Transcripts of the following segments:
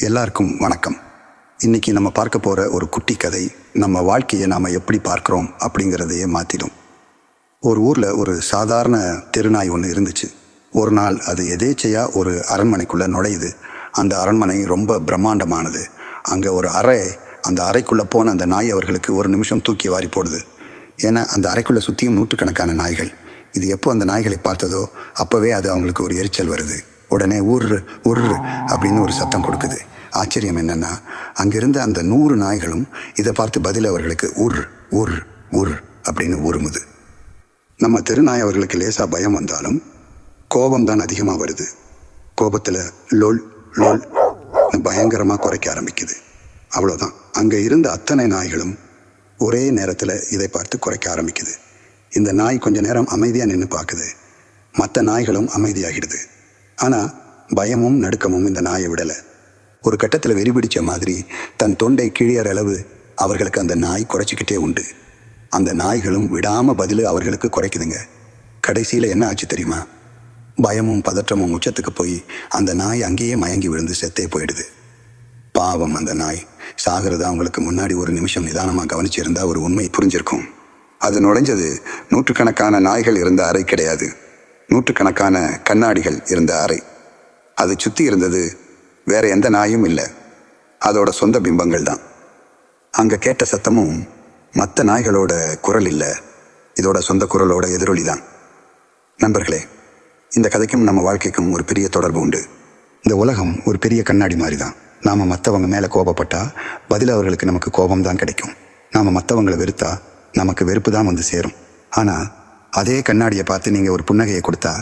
எல்லாருக்கும் வணக்கம். இன்னைக்கு நம்ம பார்க்க போகிற ஒரு குட்டி கதை நம்ம வாழ்க்கையை நாம் எப்படி பார்க்குறோம் அப்படிங்கிறதையே மாற்றிடும். ஒரு ஊரில் ஒரு சாதாரண தெருநாய் ஒன்று இருந்துச்சு. ஒரு நாள் அது எதேச்சையாக ஒரு அரண்மனைக்குள்ளே நுழையுது. அந்த அரண்மனை ரொம்ப பிரம்மாண்டமானது. அங்கே ஒரு அறை, அந்த அறைக்குள்ளே போன அந்த நாய் அவர்களுக்கு ஒரு நிமிஷம் தூக்கி வாரி போடுது. ஏன்னா அந்த அறைக்குள்ளே சுற்றியும் நூற்றுக்கணக்கான நாய்கள். இது எப்போ அந்த நாய்களை பார்த்ததோ அப்போவே அது அவங்களுக்கு ஒரு எரிச்சல் வருது. உடனே உர்ரு உர்ரு அப்படின்னு ஒரு சத்தம் கொடுக்குது. ஆச்சரியம் என்னன்னா, அங்கிருந்த அந்த 100 நாய்களும் இதை பார்த்து பதில் அவர்களுக்கு உர் உர் உர் அப்படின்னு உருமுது. நம்ம தெருநாய் அவர்களுக்கு லேசாக பயம் வந்தாலும் கோபம் தான் அதிகமாக வருது. கோபத்தில் லோல் லோல் பயங்கரமாக குறைக்க ஆரம்பிக்குது. அவ்வளோதான். அங்கே இருந்த அத்தனை நாய்களும் ஒரே நேரத்தில் இதை பார்த்து குறைக்க ஆரம்பிக்குது. இந்த நாய் கொஞ்ச நேரம் அமைதியாக நின்று பார்க்குது. மற்ற நாய்களும் அமைதியாகிடுது. ஆனால் பயமும் நடுக்கமும் இந்த நாயை விடலை. ஒரு கட்டத்தில் வெறி பிடிச்ச மாதிரி தன் தொண்டை கிழியற அளவு அவர்களுக்கு அந்த நாய் குறைச்சிக்கிட்டே உண்டு. அந்த நாய்களும் விடாமல் பதில் அவர்களுக்கு குறைக்குதுங்க. கடைசியில் என்ன ஆச்சு தெரியுமா? பயமும் பதற்றமும் உச்சத்துக்கு போய் அந்த நாய் அங்கேயே மயங்கி விழுந்து செத்தே போயிடுது. பாவம், அந்த நாய் சாகிறது அவங்களுக்கு முன்னாடி ஒரு நிமிஷம் நிதானமாக கவனிச்சிருந்தா ஒரு உண்மை புரிஞ்சிருக்கும். அது நுழைஞ்சது நூற்றுக்கணக்கான நாய்கள் இருந்த அறை கிடையாது, நூற்றுக்கணக்கான கண்ணாடிகள் இருந்த அறை. அதை சுற்றி இருந்தது வேற எந்த நாயும் இல்லை, அதோட சொந்த பிம்பங்கள் தான். அங்கே கேட்ட சத்தமும் மற்ற நாய்களோட குரல் இல்லை, இதோட சொந்த குரலோட எதிரொலி தான். நண்பர்களே, இந்த கதைக்கும் நம்ம வாழ்க்கைக்கும் ஒரு பெரிய தொடர்பு உண்டு. இந்த உலகம் ஒரு பெரிய கண்ணாடி மாதிரி தான். நாம் மற்றவங்க மேலே கோபப்பட்டா பதில் அவர்களுக்கு நமக்கு கோபம் தான் கிடைக்கும். நாம் மற்றவங்களை வெறுத்தா நமக்கு வெறுப்பு தான் வந்து சேரும். ஆனால் அதே கண்ணாடியை பார்த்து நீங்கள் ஒரு புன்னகையை கொடுத்தா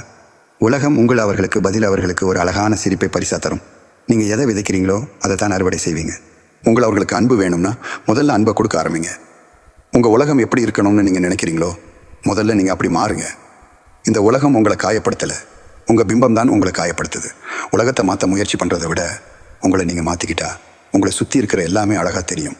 உலகம் உங்கள் அவர்களுக்கு பதில் அவர்களுக்கு ஒரு அழகான சிரிப்பை பரிசா தரும். நீங்கள் எதை விதைக்கிறீங்களோ அதை தான் அறுவடை செய்வீங்க. உங்கள் அவர்களுக்கு அன்பு வேணும்னா முதல்ல அன்பை கொடுக்க ஆரம்பிங்க. உங்கள் உலகம் எப்படி இருக்கணும்னு நீங்கள் நினைக்கிறீங்களோ முதல்ல நீங்கள் அப்படி மாறுங்க. இந்த உலகம் உங்களை காயப்படுத்தலை, உங்கள் பிம்பம் தான் உங்களை காயப்படுத்துது. உலகத்தை மாற்ற முயற்சி பண்ணுறதை விட உங்களை நீங்கள் மாற்றிக்கிட்டா உங்களை சுற்றி இருக்கிற எல்லாமே அழகாக தெரியும்.